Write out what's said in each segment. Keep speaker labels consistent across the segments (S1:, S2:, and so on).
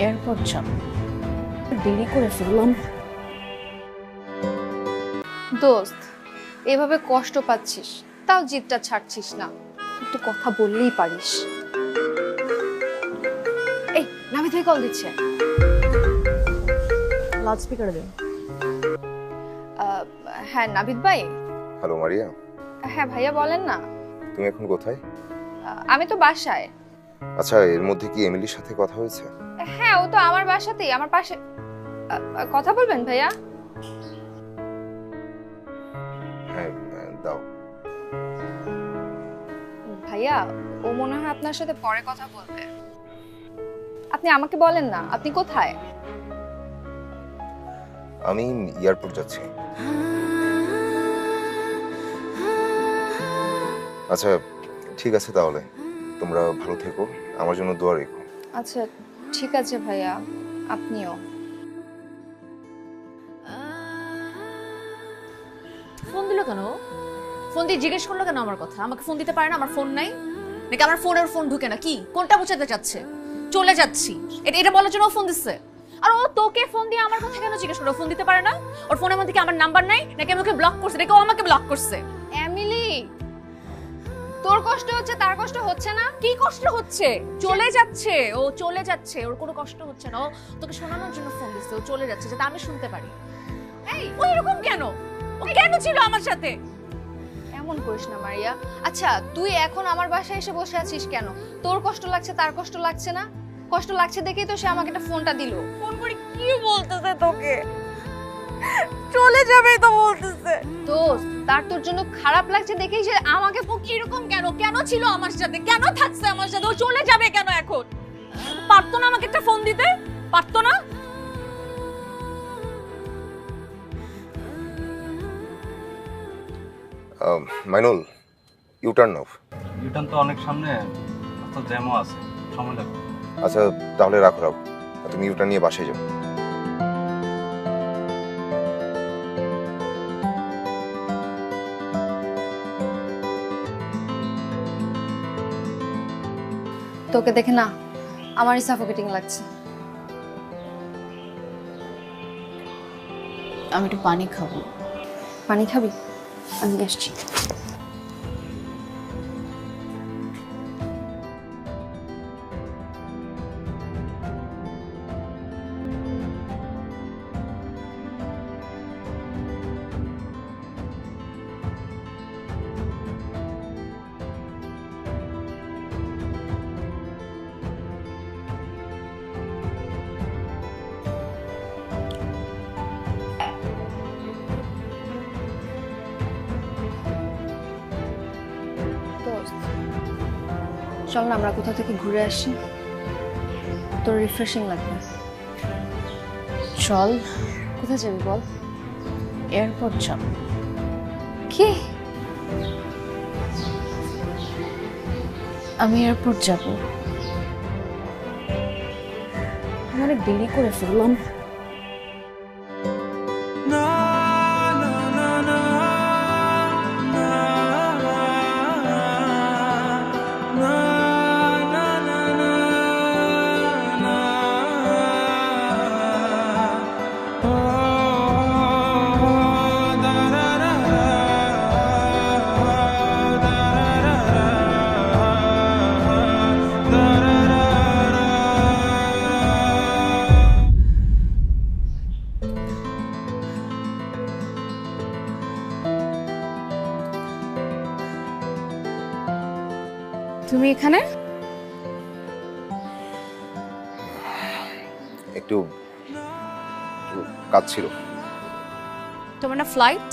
S1: Airport যাব, দেরি করে ফেললাম।
S2: দোস্ত, এভাবে কষ্ট পাচ্ছিস তাও জিদটা ছাড়ছিস না, একটু কথা বললেই পারিস। এই নাবিদ ভাই কল দিচ্ছে।
S1: লাউড স্পিকারে দেন।
S2: হ্যাঁ নাবিদ ভাই।
S3: হ্যালো মারিয়া,
S2: হ্যাঁ ভাইয়া বলেন না।
S3: তুমি এখন কোথায়?
S2: আমি তো বাসায়।
S3: আচ্ছা, এর মধ্যে কি এমিলির সাথে কথা হয়েছে?
S2: হ্যাঁ, ও তো আমার বাসাতেই, আমার পাশে। কথা বলবেন ভাইয়া?
S3: হ্যাঁ, দাও।
S2: ভাইয়া, ও মনে হয় আপনার সাথে পরে কথা বলবে। আপনি আমাকে বলেন না, আপনি কোথায়?
S3: আমি এয়ারপোর্ট যাচ্ছি। আচ্ছা ঠিক আছে, তাহলে তোমরা ভালো থেকো, আমার জন্য দোয়া রেখো।
S2: আচ্ছা ঠিক আছে ভাইয়া, আপনিও।
S1: ফোন দিল কেন? ফোন দিয়ে জিজ্ঞেস করলো কেন আমার কথা? আমাকে ফোন দিতে পারে না? আমার ফোন নাই নাকি আমার ফোনের ফোন ঢুকে না? কি কোনটা বোঝাতে চাচ্ছে? চলে যাচ্ছি এটা বলার জন্য ফোন দিচ্ছে। আর ও তোকে ফোন দিয়ে আমার কথা কেন জিজ্ঞেস করলো? ফোন দিতে পারে না? ওর ফোনের মধ্যে কি আমার নাম্বার নাই নাকি আমাকে ব্লক করছে নাকি ও আমাকে ব্লক করছে?
S2: এমিলি, তোর কষ্ট হচ্ছে তার কষ্ট হচ্ছে না?
S1: কি কষ্ট হচ্ছে? চলে যাচ্ছে, ও চলে যাচ্ছে, ওর কোনো কষ্ট হচ্ছে না। ও তোকে শোনানোর জন্য ফোন দিচ্ছে, ও চলে যাচ্ছে যাতে আমি শুনতে পারি। এই ও এরকম কেন? ও কেন ছিল আমার সাথে?
S2: এমন করিস না মারিয়া। আচ্ছা তুই এখন আমার বাসায় এসে বসে আছিস কেন? তোর কষ্ট লাগছে তার কষ্ট লাগছে না? কষ্ট লাগছে দেখেই তো সে আমাকে একটা ফোনটা দিল।
S1: ফোন করে কি বলতেছে তোকে? চলে যাবেই তো বলতেছে।
S2: দোস্ত, তার তোর জন্য খারাপ লাগছে দেখেই সে আমাকে
S1: ও কিরকম কেন? কেন ছিল আমার সাথে? কেন থাকছে আমার সাথে? ও চলে যাবে কেন এখন? পারতো না আমাকে একটা ফোন দিতে? পারতো না?
S3: Mainul, U turn of.
S4: ইউটার্ন তো অনেক সামনে, তো জ্যামও আছে, সময় লাগবে।
S3: আচ্ছা তাহলে রাখো রাখো, তুমি ইউটার্ন নিয়ে বাসায় যাও।
S2: তোকে দেখে না আমারই সাফোকেটিং লাগছে।
S1: আমি একটু পানি খাবো।
S2: পানি খাবি? আমি আসছি। চল না আমরা কোথা থেকে ঘুরে আসি, তোর রিফ্রেশিং লাগবে।
S1: চল।
S2: কোথায় যাবি বল?
S1: এয়ারপোর্ট যাব।
S2: কি?
S1: আমি এয়ারপোর্ট যাব।
S2: অনেক দেরি করে ফেললাম।
S1: তুমি এখানে?
S3: একটু কাজ ছিল।
S1: তোমার না ফ্লাইট?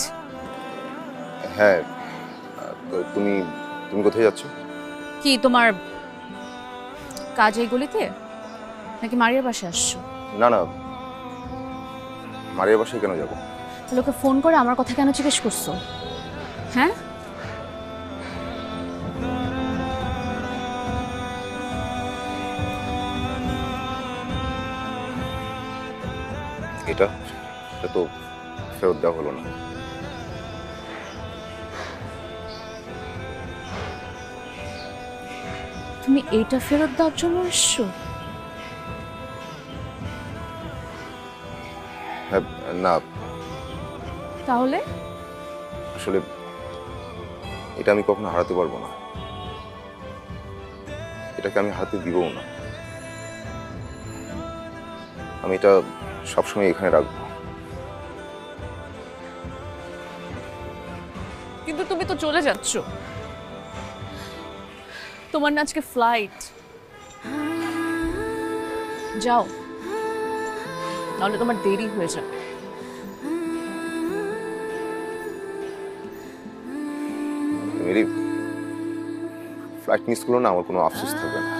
S3: হ্যাঁ, তো তুমি তুমি কোথায় যাচ্ছ?
S1: কি তোমার কাজ এই গলিতে নাকি মারিয়ার বাসায় আসছো?
S3: না না, মারিয়ার বাসায় কেন যাবো?
S1: লোকে ফোন করে আমার কথা কেন জিজ্ঞেস করছো? হ্যাঁ,
S3: এটা এটা তো ফেরত দেওয়া হলো না।
S1: তুমি এইটা ফেরত দেওয়ার জন্য এসছো?
S3: হ্যাঁ, না
S1: তাহলে
S3: আসলে এটা আমি কখনো হারাতে পারবো না, এটাকে আমি হাতে দিবও না। আমি এটা সবসময় এখানে রাখবো।
S1: কিন্তু তুমি তো চলে যাচ্ছ, তোমার না আজকে ফ্লাইট। যাও, নাহলে তোমার দেরি হয়ে যাবে।
S3: মেরি, ফ্লাইট মিস করলো না, আমার কোনো আফসোস থাকবে না।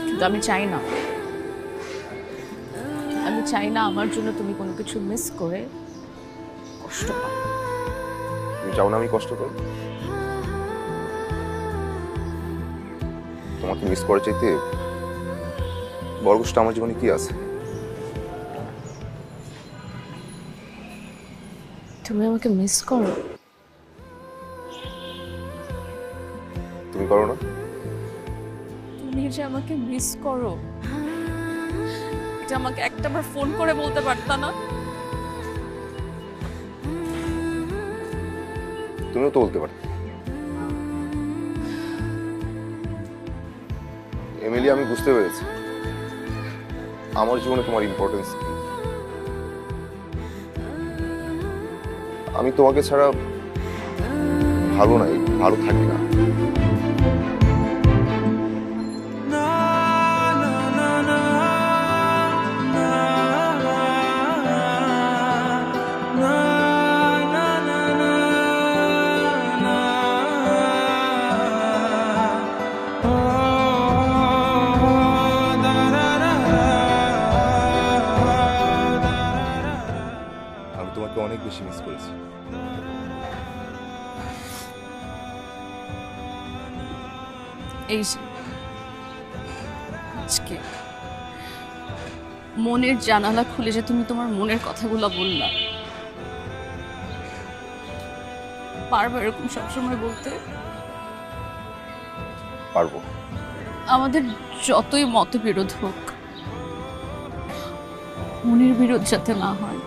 S1: কিন্তু আমি চাই না, আমি চাই না আমার জন্য তুমি কোনো কিছু মিস করে কষ্ট পাও।
S3: তুমি চাও না আমি কষ্ট পাই? তোমাকে মিস করার চাইতে বড় কষ্ট আমার জীবনে কি আছে?
S1: তুমি আমাকে মিস করো?
S3: তুমি করো না?
S1: তুমি যে আমাকে মিস করো, এটা আমাকে একটাবার ফোন করে বলতে পারতা না?
S3: তুমিও তো বলতে পারতে। এমিলি, আমি বুঝতে পেরেছি আমার জীবনে তোমার ইম্পর্টেন্স কি। আমি তোমাকে ছাড়া ভালো নাই, ভালো থাকি না। আমি তোমাকে অনেক বেশি মিস করেছি।
S1: এই যে আজকে মনের জানালা খুলে যে তুমি তোমার মনের কথাগুলো বললা, পারবে এরকম সবসময় বলতে?
S3: পারবো।
S1: আমাদের যতই মতবিরোধ হোক, মনের বিরোধ যাতে না হয়।